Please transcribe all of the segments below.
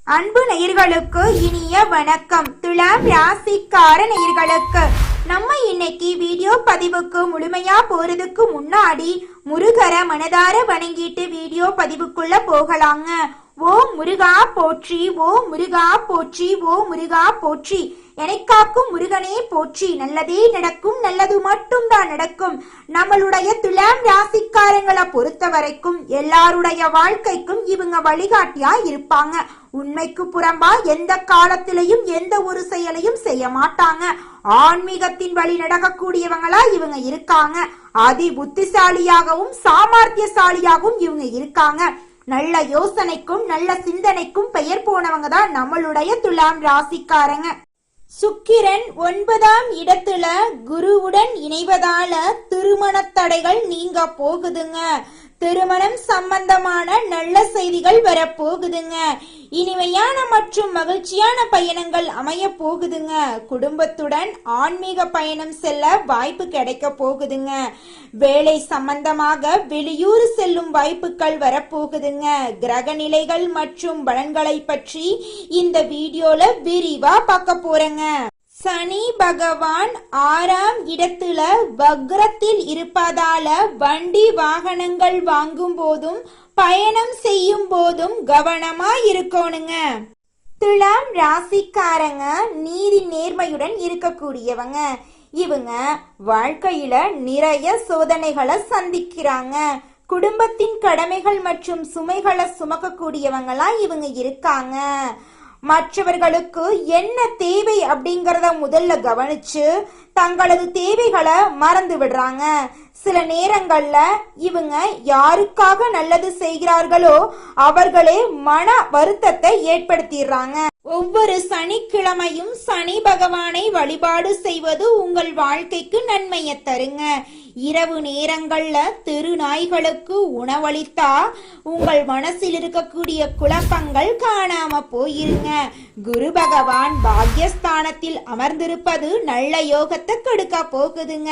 அன்பு நேயர்களுக்கு இனிய வணக்கம். துலாம் ராசிக்கார நேயர்களுக்கு நம்ம இன்னைக்கு வீடியோ பதிவுக்கு முழுமையா போறதுக்கு முன்னாடி முருகரை மனதார வணங்கிட்டு வீடியோ பதிவுக்குள்ள போகலாங்க. ஓ முருகா போற்றி, ஓ முருகா போற்றி, ஓ முருகா போற்றி, எனக்காக்கும் முருகனே போற்றி. நல்லதே நடக்கும், நல்லது மட்டும் தான் நடக்கும். நம்மளுடைய துலாம் ராசிக்காரங்களை பொறுத்த வரைக்கும் எல்லாருடைய வாழ்க்கைக்கும் இவங்க வழிகாட்டியா இருப்பாங்க. உண்மைக்கு புறம்பா எந்த காலத்திலையும் எந்த ஒரு செயலையும் செய்ய மாட்டாங்க. ஆன்மீகத்தின் வழி நடக்கக்கூடியவங்களா இவங்க இருக்காங்க. அதி புத்திசாலியாகவும் சாமர்த்தியசாலியாகவும் இவங்க இருக்காங்க. நல்ல யோசனைக்கும் நல்ல சிந்தனைக்கும் பெயர் போனவங்க தான் நம்மளுடைய துலாம் ராசிக்காரங்க. சுக்கிரன் 9ஆம் இடத்துல குருவுடன் இணைவதால திருமண தடைகள் நீங்க போகுதுங்க. திருமணம் சம்பந்தமான நல்ல செய்திகள் வர போகுதுங்க. இனிமையான மற்றும் மகிழ்ச்சியான பயணங்கள் அமைய போகுதுங்க. குடும்பத்துடன் ஆன்மீக பயணம் செல்ல வாய்ப்பு கிடைக்க போகுதுங்க. வேலை சம்பந்தமாக வெளியூர் செல்லும் வாய்ப்புகள் வரப்போகுதுங்க. கிரக நிலைகள் மற்றும் பலன்களை பற்றி இந்த வீடியோல விரிவா பார்க்க போறேங்க. சனி பகவான் 6ஆம் இடத்துல வக்ரத்தில் இருப்பதால வண்டி வாகனங்கள் வாங்கும் போதும் பயணம் செய்யும் போதும் கவனமா இருக்கணுங்க. துலாம் ராசிக்காரங்க நீதி நேர்மையுடன் இருக்கக்கூடியவங்க. இவங்க வாழ்க்கையில நிறைய சோதனைகளை சந்திக்கிறாங்க. குடும்பத்தின் கடமைகள் மற்றும் சுமைகளை சுமக்கக்கூடியவங்களா இவங்க இருக்காங்க. மற்றவர்களுக்கு என்ன தேவை அப்படிங்கறத முதல்ல கவனிச்சு தங்களது தேவைகளை மறந்து விடுறாங்க. சில நேரங்கள்ல இவங்க யாருக்காக நல்லது செய்கிறார்களோ அவர்களே மன வருத்தத்தை ஏற்படுத்திடுறாங்க. ஒவ்வொரு சனிக்கிழமையும் சனி பகவானை வழிபாடு செய்வது உங்கள் வாழ்க்கைக்கு நன்மையை தருங்க. இரவு நேரங்கள்ல தெரு நாய்களுக்கு உணவளித்தா உங்கள் மனசில் இருக்கக்கூடிய குழப்பங்கள் காணாம போயிருங்க. குரு பகவான் பாக்யஸ்தானத்தில் அமர்ந்திருப்பது நல்ல யோகத்தை கொடுக்க போகுதுங்க.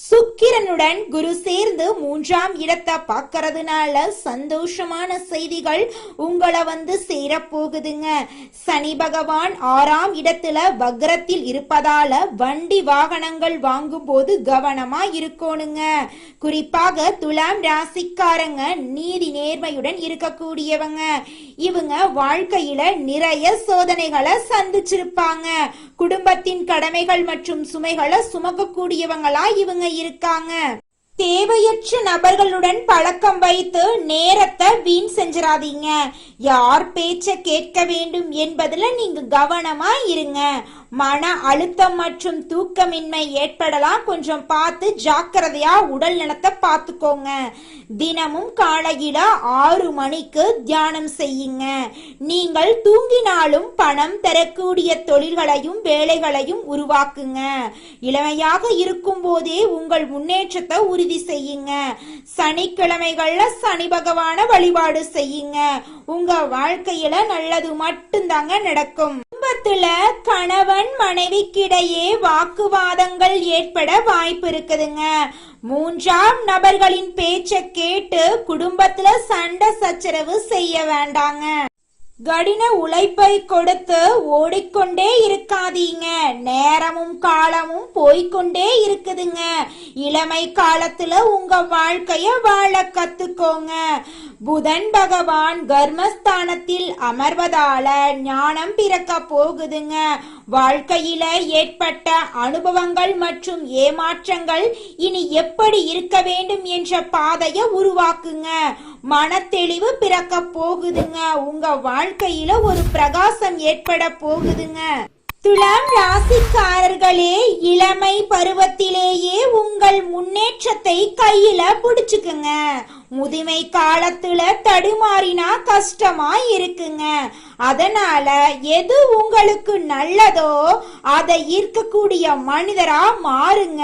சுக்கிரனுடன் குரு சேர்ந்து 3ஆம் இடத்தை பார்க்கறதுனால சந்தோஷமான செய்திகள் உங்களை வந்து சேர போகுதுங்க. சனி பகவான் 6ஆம் இடத்துல வக்ரத்தில் இருப்பதால வண்டி வாகனங்கள் வாங்கும் போது கவனமா இருக்கணுங்க. குறிப்பாக துலாம் ராசிக்காரங்க நீதி நேர்மையுடன் இருக்கக்கூடியவங்க. இவங்க வாழ்க்கையில நிறைய சோதனைகளை சந்திச்சிருப்பாங்க. குடும்பத்தின் கடமைகள் மற்றும் சுமைகளை சுமக்கக்கூடியவங்களா இவங்க இருக்காங்க. தேவையற்ற நபர்களுடன் பழக்கம் வைத்து நேரத்தை வீண் செஞ்சிடாதீங்க. யார் பேச்ச கேட்க வேண்டும் என்பதுல நீங்க கவனமா இருங்க. மன அழுத்தம் மற்றும் தூக்கமின்மை ஏற்படலாம். கொஞ்சம் பார்த்து ஜாக்கிரதையா உடல் நலத்தை பார்த்துக்கோங்க. தினமும் காலையில 6 மணிக்கு தியானம் செய்யுங்க. நீங்கள் தூங்கினாலும் பணம் தரக்கூடிய தொழில்களையும் வேலைகளையும் உருவாக்குங்க. இளமையாக இருக்கும் போதே உங்கள் முன்னேற்றத்தை உறுதி செய்யுங்க. சனிக்கிழமைகள்ல சனி பகவான வழிபாடு செய்யுங்க. உங்க வாழ்க்கையில நல்லது மட்டும்தாங்க நடக்கும். குடும்பத்துல கணவன் மனைவிக்கிடையே வாக்குவாதங்கள் ஏற்பட வாய்ப்பு இருக்குதுங்க. 3ஆம் நபர்களின் பேச்ச கேட்டு குடும்பத்துல சண்டை சச்சரவு செய்ய வேண்டாங்க. கடின உழைப்பை கொடுத்து ஓடிக்கொண்டே இருக்காதீங்க. நேரமும் காலமும் போய்கொண்டே இருக்குதுங்க. இளமை காலத்துல உங்க வாழ்க்கைய வாழ கத்துக்கோங்க. புதன் பகவான் கர்மஸ்தானத்தில் அமர்வதால ஞானம் பிறக்க போகுதுங்க. வாழ்க்கையில ஏற்பட்ட அனுபவங்கள் மற்றும் ஏமாற்றங்கள் இனி எப்படி இருக்க வேண்டும் என்ற பாதையை உருவாக்குங்க. மனத்தெளிவு பிறக்க போகுதுங்க. உங்க வாழ்க்கையில ஒரு பிரகாசம் ஏற்பட போகுதுங்க. துலாம் ராசிக்காரர்களே, இளமை பருவத்திலேயே உங்கள் முன்னேற்றத்தை கையில புடிச்சுக்குங்க. முதுமை காலத்துல தடுமாறினா கஷ்டமா இருக்குங்க. அதனால எது உங்களுக்கு நல்லதோ அதை ஈர்க்கக்கூடிய மனிதரா மாறுங்க.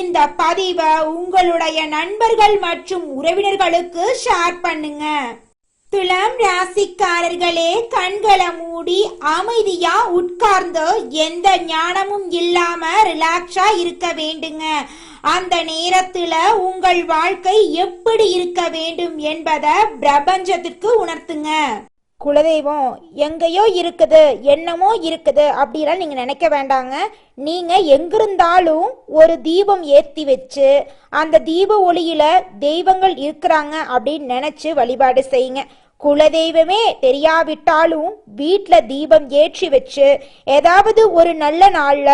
இந்த பதிவை உங்களுடைய நண்பர்கள் மற்றும் உறவினர்களுக்கு ஷேர் பண்ணுங்க. துலாம் ராசிக்காரர்களே, கண்களை மூடி அமைதியா உட்கார்ந்து எந்த ஞானமும் இல்லாம ரிலாக்ஸா இருக்க வேண்டுங்க. அந்த நேரத்துல உங்கள் வாழ்க்கை எப்படி இருக்க வேண்டும் என்பதை பிரபஞ்சத்திற்கு உணர்த்துங்க. குலதெய்வம் எங்கேயோ இருக்குது, என்னமோ இருக்குது அப்படிலாம் நீங்க நினைக்க வேண்டாங்க. நீங்க எங்கிருந்தாலும் ஒரு தீபம் ஏற்றி வச்சு அந்த தீப ஒளியில தெய்வங்கள் இருக்கிறாங்க அப்படின்னு நினைச்சு வழிபாடு செய்யுங்க. குலதெய்வமே தெரியாவிட்டாலும் வீட்டில் தீபம் ஏற்றி வச்சு ஏதாவது ஒரு நல்ல நாள்ல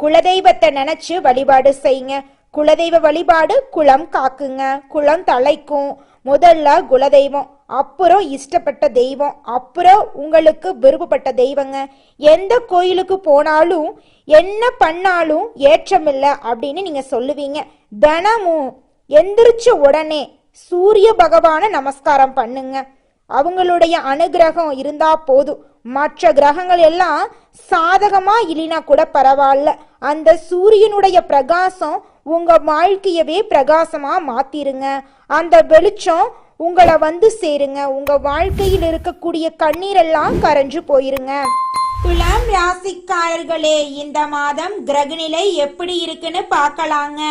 குலதெய்வத்தை நினைச்சு வழிபாடு செய்யுங்க. குலதெய்வ வழிபாடு குலம் காக்குங்க, குலம் தலைக்கும். முதல்ல குலதெய்வம், அப்புறம் இஷ்டப்பட்ட தெய்வம், அப்புறம் உங்களுக்கு விருப்பப்பட்ட தெய்வங்க. எந்த கோயிலுக்கு போனாலும் என்ன பண்ணாலும் ஏற்றமில்லை அப்படின்னு நீங்க சொல்லுவீங்க. தினமும் எந்திரிச்ச உடனே சூரிய பகவானை நமஸ்காரம் பண்ணுங்க. அவங்களுடைய அனுகிரகம் இருந்தா போதும். மற்ற கிரகங்கள் எல்லாம் சாதகமா இல்லைனா கூட பரவாயில்ல, அந்த சூரியனுடைய பிரகாசம் உங்க வாழ்க்கையவே பிரகாசமா மாத்திருங்க. அந்த வெளிச்சம் உங்களை வந்து சேருங்க. உங்க வாழ்க்கையில் இருக்கக்கூடிய கண்ணீரெல்லாம் கரைஞ்சு போயிருங்க. துலாம் ராசிக்காரர்களே, இந்த மாதம் கிரகநிலை எப்படி இருக்குன்னு பார்க்கலாங்க.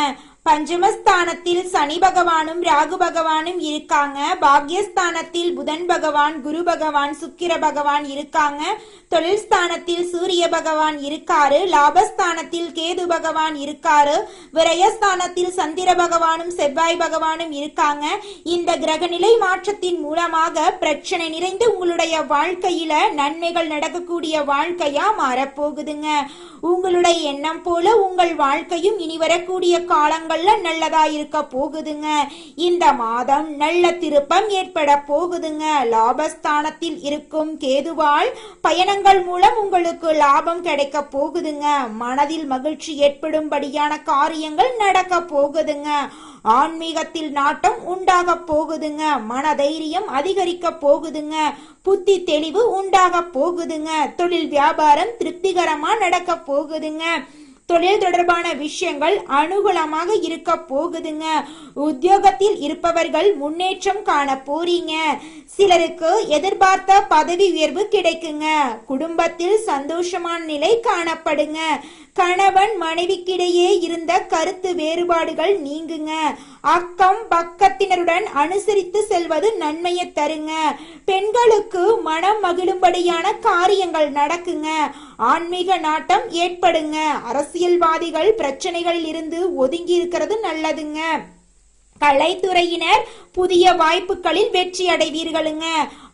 பஞ்சமஸ்தானத்தில் சனி பகவானும் ராகு பகவானும் இருக்காங்க. பாக்யஸ்தானத்தில் புதன் பகவான், குரு பகவான், சுக்கிர பகவான் இருக்காங்க. தொழில் ஸ்தானத்தில் சூரிய பகவான் இருக்காரு. லாபஸ்தானத்தில் கேது பகவான் இருக்காரு. விரயஸ்தானத்தில் சந்திர பகவானும் செவ்வாய் பகவானும் இருக்காங்க. இந்த கிரகநிலை மாற்றத்தின் மூலமாக பிரச்சனை நிறைந்து உங்களுடைய வாழ்க்கையில நன்மைகள் நடக்கக்கூடிய வாழ்க்கையா மாறப்போகுதுங்க. உங்களுடைய எண்ணம் போல உங்கள் வாழ்க்கையும் இனி வரக்கூடிய காலங்கள்ல நல்லதா இருக்க போகுதுங்க. இந்த மாதம் நல்ல திருப்பம் ஏற்பட போகுதுங்க. லாபஸ்தானத்தில் இருக்கும் கேதுவால் பயணங்கள் மூலம் உங்களுக்கு லாபம் கிடைக்க போகுதுங்க. மனதில் மகிழ்ச்சி ஏற்படும்படியான காரியங்கள் நடக்க போகுதுங்க. ஆன்மீகத்தில் நாட்டம் உண்டாக போகுதுங்க. மனதைரியம் அதிகரிக்க போகுதுங்க. புத்தி தெளிவு உண்டாக போகுதுங்க. தொழில் வியாபாரம் திருப்திகரமா நடக்க போகுதுங்க. தொழில் தொடர்பான விஷயங்கள் அனுகூலமாக இருக்க போகுதுங்க. உத்தியோகத்தில் இருப்பவர்கள் முன்னேற்றம் காண போறீங்க. சிலருக்கு எதிர்பார்த்த பதவி உயர்வு கிடைக்குங்க. குடும்பத்தில் சந்தோஷமான நிலை காணப்படுங்க. கணவன் மனைவிக்கிடையே இருந்த கருத்து வேறுபாடுகள் நீங்குங்க. அக்கம் பக்கத்தினருடன் அனுசரித்து செல்வது நன்மையை தருங்க. பெண்களுக்கு மனம் மகிழும்படியான காரியங்கள் நடக்குங்க. ஆன்மீக நாட்டம் ஏற்படுங்க. அரசியல்வாதிகள் பிரச்சனைகளில் இருந்து ஒதுங்கி இருக்கிறது நல்லதுங்க. கலைத்துறையினர் புதிய வாய்ப்புகளில் வெற்றி அடைவீர்களுங்க.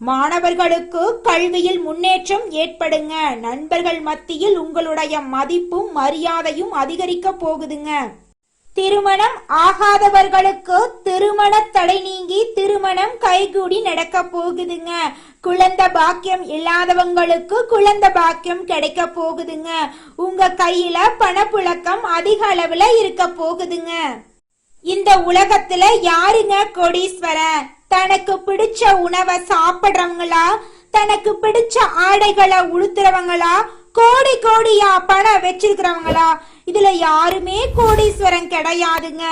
மாணவர்களுக்கு கல்வியில் முன்னேற்றம் ஏற்படுங்க. நண்பர்கள் மத்தியில் உங்களுடைய மதிப்பும் மரியாதையும் அதிகரிக்க போகுதுங்க. திருமணம் ஆகாதவர்களுக்கு திருமண தடை நீங்கி திருமணம் கைகூடி நடக்க போகுதுங்க. குழந்தை பாக்கியம் இல்லாதவங்களுக்கு குழந்தை பாக்கியம் கிடைக்க போகுதுங்க. உங்க கையில பணப்புழக்கம் அதிக அளவுல இருக்க போகுதுங்க. இந்த உலகத்துல யாருங்க கோடீஸ்வரன்? தனக்கு பிடிச்ச உணவை சாப்பிடுறவங்களா, தனக்கு பிடிச்ச ஆடைகளை உடுத்துறவங்களா, கோடி கோடியா பணம் வச்சிருக்கிறவங்களா? இதுல யாருமே கோடீஸ்வரன் கிடையாதுங்க.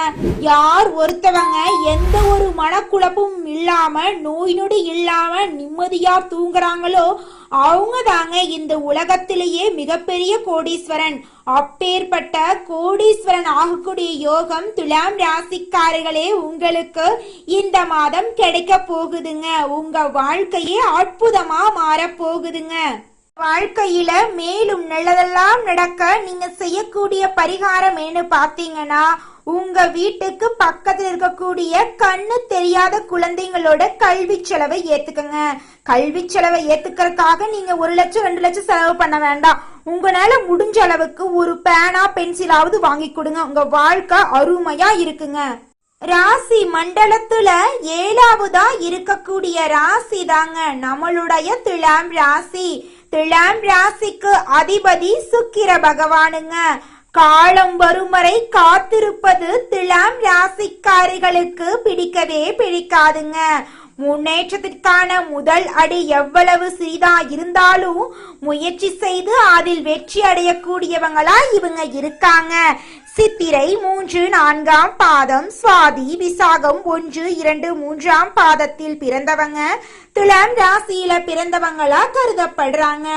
யார் ஒருத்தவங்க எந்த ஒரு மனக்குழப்பமும் இல்லாம நோய் நொடி இல்லாம நிம்மதியா தூங்குறாங்களோ அவங்க தாங்க இந்த உலகத்திலேயே மிகப்பெரிய கோடீஸ்வரன். அப்பேற்பட்ட கோடீஸ்வரன் ஆகக்கூடிய யோகம் துலாம் ராசிக்காரர்களே உங்களுக்கு இந்த மாதம் கிடைக்க போகுதுங்க. உங்க வாழ்க்கையே அற்புதமா மாற போகுதுங்க. வாழ்க்கையில மேலும் நல்லதெல்லாம் நடக்க நீங்க செய்யக்கூடிய பரிகாரம் என்ன பாத்தீங்கன்னா, உங்க வீட்டுக்கு பக்கத்துல இருக்கக்கூடிய கண்ணு தெரியாத குழந்தைங்களோட கல்வி செலவை ஏத்துக்கங்க. கல்வி செலவை ஏத்துக்கிறதுக்காக நீங்க 1 லட்சம் 2 லட்சம் செலவு பண்ண வேண்டாம். உங்களால முடிஞ்ச அளவுக்கு ஒரு பேனா பென்சிலாவது வாங்கி கொடுங்க. உங்க வாழ்க்கை அருமையா இருக்குங்க. ராசி மண்டலத்துல 7வதா இருக்கக்கூடிய ராசி தாங்க நம்மளுடைய துலாம் ராசி. துலாம் ராசிக்கு அதிபதி சுக்கிர பகவானுங்க. காலம் வரும் வரை காத்திருப்பது துலாம் ராசிக்காரிகளுக்கு பிடிக்கவே பிடிக்காதுங்க. முன்னேற்றத்திற்கான முதல் அடி எவ்வளவு சிறிதா இருந்தாலும் முயற்சி செய்து அதில் வெற்றி அடையக்கூடியவங்களா இவங்க இருக்காங்க. சித்திரை 3, 4ஆம் பாதம், சுவாதி, விசாகம் 1, 2, 3ஆம் பாதத்தில் பிறந்தவங்க துலாம் ராசியில பிறந்தவங்களா கருதப்படுறாங்க.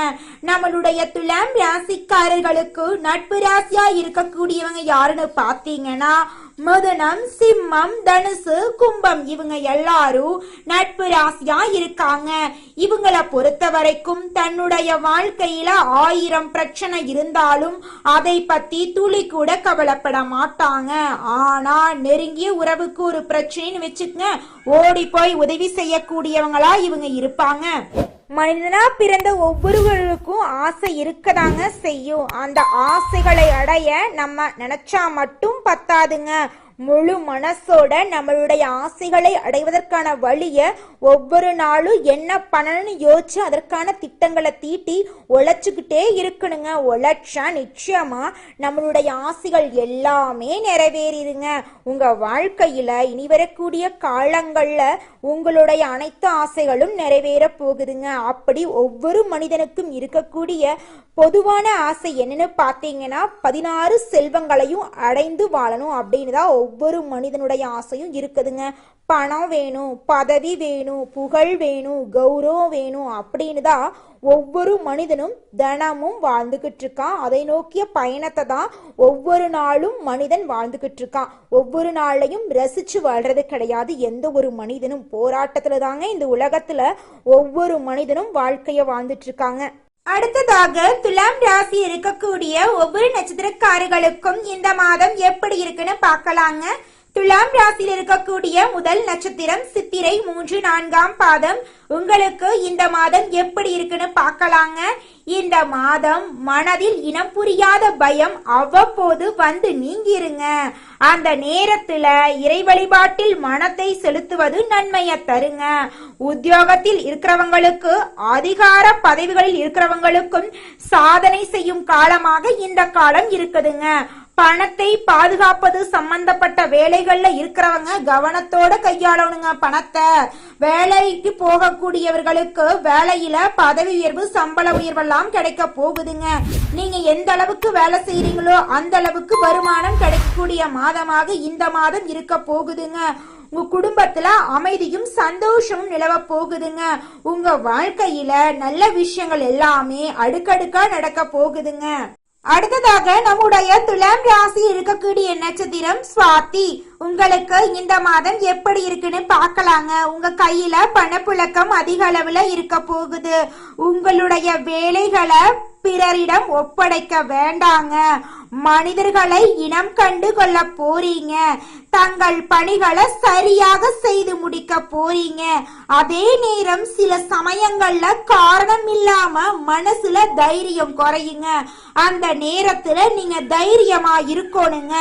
நம்மளுடைய துலாம் ராசிக்காரர்களுக்கு நட்பு ராசியா இருக்கக்கூடியவங்க யாருன்னு பாத்தீங்கன்னா, மிதுனம், சிம்மம், தனுசு, கும்பம் இவங்க எல்லாரும் நட்பு ராசியா இருக்காங்க. இவங்களை பொறுத்த வரைக்கும் தன்னுடைய வாழ்க்கையில 1000 பிரச்சனை இருந்தாலும் அதை பத்தி துளி கூட கவலைப்பட மாட்டாங்க. ஆனா நெருங்கிய உறவுக்கு ஒரு பிரச்சனைன்னு வச்சுக்கங்க, ஓடி போய் உதவி செய்யக்கூடியவங்களா இவங்க இருப்பாங்க. மனிதனா பிறந்த ஒவ்வொருவருக்கும் ஆசை இருக்கதாங்க செய்யும். அந்த ஆசைகளை அடைய நம்ம நினைச்சா மட்டும் பத்தாதுங்க. முழு மனசோட நம்மளுடைய ஆசைகளை அடைவதற்கான வழிய ஒவ்வொரு நாளும் என்ன பண்ணணும்னு யோசிச்சு அதற்கான திட்டங்களை தீட்டி உழைச்சுக்கிட்டே இருக்கணுங்க. உழைச்சா நிச்சயமா நம்மளுடைய ஆசைகள் எல்லாமே நிறைவேறிடுங்க. உங்க வாழ்க்கையில இனி வரக்கூடிய காலங்கள்ல உங்களுடைய அனைத்து ஆசைகளும் நிறைவேற போகுதுங்க. அப்படி ஒவ்வொரு மனிதனுக்கும் இருக்கக்கூடிய பொதுவான ஆசை என்னன்னு பார்த்தீங்கன்னா 16 செல்வங்களையும் அடைந்து வாழணும் அப்படின்னு தான் ஒவ்வொரு மனிதனுடைய ஆசையும் இருக்குதுங்க. பணம் வேணும், பதவி வேணும், புகழ் வேணும், கௌரவம் வேணும் அப்படின்னு தான் ஒவ்வொரு மனிதனும் தினமும் வாழ்ந்துகிட்டு இருக்கான். அதை நோக்கிய பயணத்தை தான் ஒவ்வொரு நாளும் மனிதன் வாழ்ந்துகிட்டு இருக்கான். ஒவ்வொரு நாளையும் ரசிச்சு வாழ்றது கிடையாது எந்த ஒரு மனிதனும். போராட்டத்துல தாங்க இந்த உலகத்துல ஒவ்வொரு மனிதனும் வாழ்க்கைய வாழ்ந்துட்டு இருக்காங்க. அடுத்ததாக துலாம் ராசி இருக்கக்கூடிய ஒவ்வொரு நட்சத்திரக்காரர்களுக்கும் இந்த மாதம் எப்படி இருக்குன்னு பார்க்கலாங்க. துலாம் ராசியில் இருக்கக்கூடிய முதல் நட்சத்திரம் சித்திரை 3, 4ஆம் பாதம். உங்களுக்கு இந்த மாதம் எப்படி இருக்குன்னு பார்க்கலாங்க. இந்த மாதம் மனதில் இனம் புரியாத பயம் அவ்வப்போது வந்து நீங்கிருங்க. அந்த நேரத்துல இறை வழிபாட்டில் மனத்தை செலுத்துவது நன்மையை தருங்க. உத்தியோகத்தில் இருக்கிறவங்களுக்கு, அதிகார பதவிகளில் இருக்கிறவங்களுக்கும் சாதனை செய்யும் காலமாக இந்த காலம் இருக்குதுங்க. பணத்தை பாதுகாப்பது சம்பந்தப்பட்ட வேலைகள்ல இருக்கிறவங்க கவனத்தோட கையாளணுங்க. பணத்தை வேலைக்கு போகக்கூடியவர்களுக்கு வேலையில பதவி உயர்வு, சம்பள உயர்வெல்லாம் கிடைக்க போகுதுங்க. நீங்க எந்த அளவுக்கு வேலை செய்யறீங்களோ அந்த அளவுக்கு வருமானம் கிடைக்கக்கூடிய மாதமாக இந்த மாதம் இருக்க போகுதுங்க. உங்க குடும்பத்துல அமைதியும் சந்தோஷமும் நிலவ போகுதுங்க. உங்க வாழ்க்கையில நல்ல விஷயங்கள் எல்லாமே அடுக்கடுக்கா நடக்க போகுதுங்க. அடுத்ததாக நம்முடைய துலாம் ராசி இருக்கக்கூடிய நட்சத்திரம் சுவாதி. உங்களுக்கு இந்த மாதம் எப்படி இருக்குன்னு பார்க்கலாங்க. உங்க கையில பணப்புழக்கம் அதிக அளவுல இருக்க போகுது. உங்களுடைய வேலைகளை பிறரிடம் ஒப்படைக்க வேண்டாங்க. மனிதர்களை இனம் கண்டு கொள்ள போறீங்க. தங்கள் பணிகளை சரியாக செய்து முடிக்க போறீங்க. அதே நேரம் சில சமயங்கள்ல காரணம் இல்லாம மனசுல தைரியம் குறையுங்க. அந்த நேரத்துல நீங்க தைரியமா இருக்கணுங்க.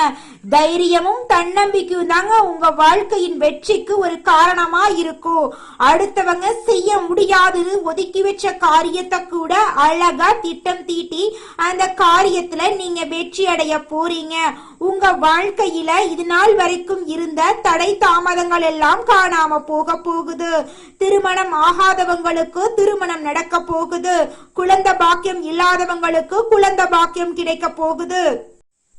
தைரியமும் தன்னம்பிக்கையும் தாங்க உங்க வாழ்க்கையின் வெற்றிக்கு ஒரு காரணமா இருக்கும். அடுத்தவங்க செய்ய முடியாதது ஒதுக்கி வச்ச காரியத்தை கூட அழகா திட்டம் தீட்டி அந்த காரியத்துல நீங்க வெற்றி அடைய போறீங்க. உங்க வாழ்க்கையில இது நாள் வரைக்கும் இருந்த தடை தாமதங்கள் எல்லாம் காணாம போக போகுது. திருமணம் ஆகாதவங்களுக்கு திருமணம் நடக்க போகுது. குழந்தை பாக்கியம் இல்லாதவங்களுக்கு குழந்தை பாக்கியம் கிடைக்க போகுது.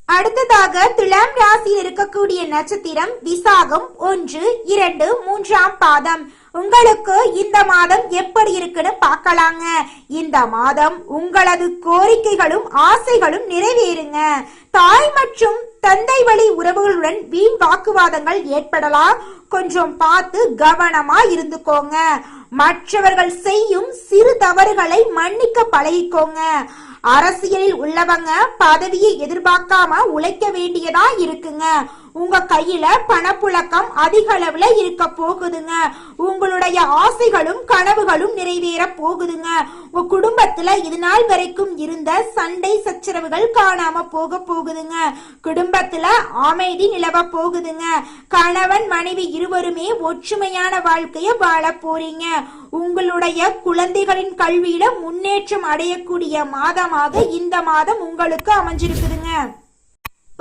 அடுத்ததாக துலாம் ராசியில் இருக்கக்கூடிய நட்சத்திரம் விசாகம் 1, 2, 3ஆம் பாதம். உங்களுக்கு இந்த மாதம் எப்படி இருக்குன்னு பார்க்கலாங்க. இந்த மாதம் உங்களது கோரிக்கைகளும் ஆசைகளும் நிறைவேறுங்க. தாய் மற்றும் தந்தை வழி உறவுகளுடன் வீண் வாக்குவாதங்கள் ஏற்படலாம். கொஞ்சம் பார்த்து கவனமா இருந்துக்கோங்க. மற்றவர்கள் செய்யும் சிறு தவறுகளை மன்னிக்க பழகிக்கோங்க. அரசியலில் உள்ளவங்க பதவியை எதிர்பார்க்காம உழைக்க வேண்டியதா இருக்குங்க. உங்க கையில பணப்புழக்கம் அதிக அளவுல இருக்க போகுதுங்க. உங்களுடைய ஆசைகளும் கனவுகளும் நிறைவேற போகுதுங்க. உங்க குடும்பத்துல இது நாள் வரைக்கும் இருந்த சண்டை சச்சரவுகள் காணாம போக போகுதுங்க. குடும்பத்துல அமைதி நிலவ போகுதுங்க. கணவன் மனைவி இருவருமே ஒற்றுமையான வாழ்க்கைய வாழ போறீங்க. உங்களுடைய குழந்தைகளின் கல்வியில முன்னேற்றம் அடையக்கூடிய மாதமாக இந்த மாதம் உங்களுக்கு அமைஞ்சிருக்குதுங்க.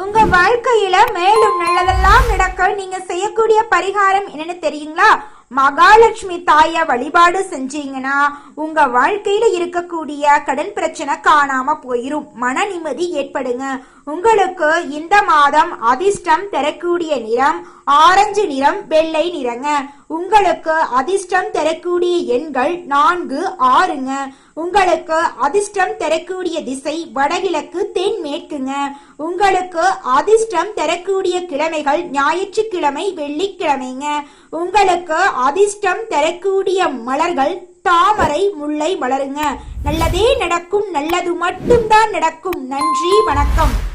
உங்க வாழ்க்கையில மேலும் நல்லதெல்லாம் நடக்க நீங்க செய்யக்கூடிய பரிகாரம் என்னன்னு தெரியுங்களா? மகாலட்சுமி தாய வழிபாடு செஞ்சீங்கன்னா உங்க வாழ்க்கையில இருக்கக்கூடிய கடன் பிரச்சனை காணாம போயிரும். மன நிம்மதி ஏற்படுங்க. உங்களுக்கு இந்த மாதம் அதிர்ஷ்டம் தரக்கூடிய நிறம் ஆரஞ்சு நிறம், வெள்ளை நிறங்க. உங்களுக்கு அதிர்ஷ்டம் தரக்கூடிய எண்கள் 4, 6ங்க. உங்களுக்கு அதிர்ஷ்டம் தரக்கூடிய திசை வடகிழக்கு, தென்மேற்குங்க. உங்களுக்கு அதிர்ஷ்டம் தரக்கூடிய கிழமைகள் ஞாயிற்றுக்கிழமை, வெள்ளிக்கிழமைங்க. உங்களுக்கு அதிர்ஷ்டம் தரக்கூடிய மலர்கள் தாமரை முல்லை மலருங்க. நல்லதே நடக்கும், நல்லது மட்டும்தான் நடக்கும். நன்றி, வணக்கம்.